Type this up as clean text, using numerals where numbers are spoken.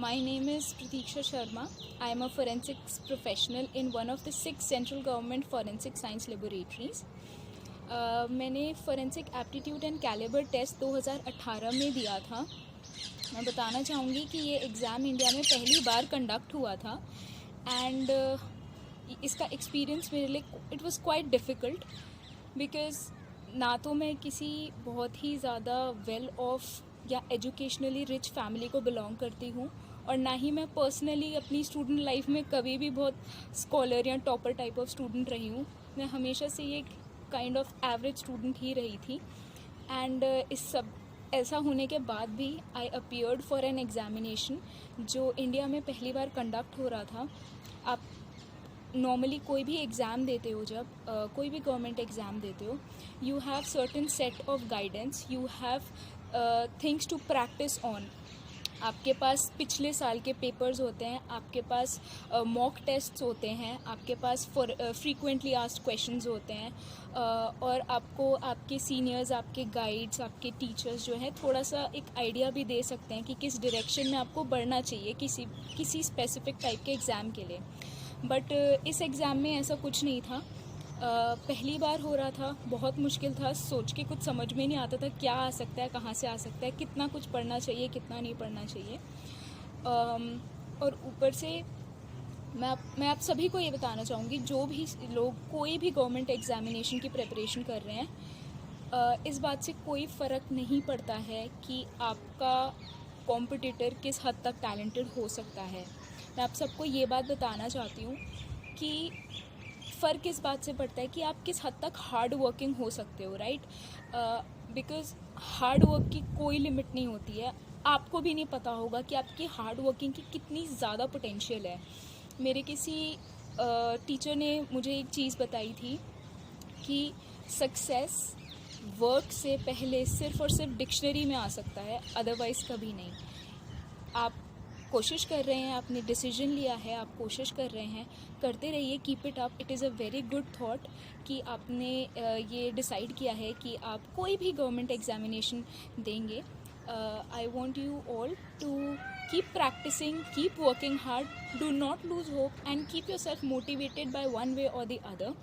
My name is Pratiksha Sharma. I am a forensics professional in one of the 6 central government forensic science laboratories. मैंने forensic aptitude and caliber test 2018 में दिया था. मैं बताना चाहूँगी कि ये एग्ज़ाम इंडिया में पहली बार कंडक्ट हुआ था एंड इसका एक्सपीरियंस मेरे लिए it was quite difficult because ना तो मैं किसी बहुत ही ज़्यादा वेल ऑफ या एजुकेशनली रिच फैमिली को बिलोंग करती हूँ और ना ही मैं पर्सनली अपनी स्टूडेंट लाइफ में कभी भी बहुत स्कॉलर या टॉपर टाइप ऑफ स्टूडेंट रही हूँ. मैं हमेशा से ये काइंड ऑफ एवरेज स्टूडेंट ही रही थी एंड इस सब ऐसा होने के बाद भी आई अपीयर्ड फॉर एन एग्जामिनेशन जो इंडिया में पहली बार कंडक्ट हो रहा था. आप नॉर्मली कोई भी एग्ज़ाम देते हो, जब कोई भी गवर्नमेंट एग्ज़ाम देते हो, you have certain set of guidance, you have things to practise on. आपके पास पिछले साल के पेपर्स होते हैं, आपके पास मॉक टेस्ट्स होते हैं, आपके पास फ्रीक्वेंटली आस्क्ड क्वेश्चंस होते हैं और आपको आपके सीनियर्स, आपके गाइड्स, आपके टीचर्स जो है थोड़ा सा एक आइडिया भी दे सकते हैं कि किस डायरेक्शन में आपको बढ़ना चाहिए किसी स्पेसिफिक टाइप के एग्ज़ाम के लिए. बट इस एग्ज़ाम में ऐसा कुछ नहीं था. पहली बार हो रहा था, बहुत मुश्किल था, सोच के कुछ समझ में नहीं आता था क्या आ सकता है, कहाँ से आ सकता है, कितना कुछ पढ़ना चाहिए, कितना नहीं पढ़ना चाहिए. और ऊपर से मैं आप सभी को ये बताना चाहूँगी, जो भी लोग कोई भी गवर्नमेंट एग्जामिनेशन की प्रिपरेशन कर रहे हैं, इस बात से कोई फ़र्क नहीं पड़ता है कि आपका कॉम्पिटिटर किस हद तक टैलेंटेड हो सकता है. मैं आप सबको ये बात बताना चाहती हूँ कि फ़र्क इस बात से पड़ता है कि आप किस हद तक हार्ड वर्किंग हो सकते हो, राइट. बिकॉज़ हार्ड वर्क की कोई लिमिट नहीं होती है. आपको भी नहीं पता होगा कि आपकी हार्ड वर्किंग की कितनी ज़्यादा पोटेंशियल है. मेरे किसी टीचर ने मुझे एक चीज़ बताई थी कि सक्सेस वर्क से पहले सिर्फ़ और सिर्फ डिक्शनरी में आ सकता है, अदरवाइज़ कभी नहीं. आप कोशिश कर रहे हैं, आपने डिसीजन लिया है, आप कोशिश कर रहे हैं, करते रहिए, keep it up. It is a very good thought कि आपने ये डिसाइड किया है कि आप कोई भी गवर्नमेंट एग्जामिनेशन देंगे. I want you all to keep practising, keep working hard, do not lose hope and keep yourself motivated by one way और द अदर.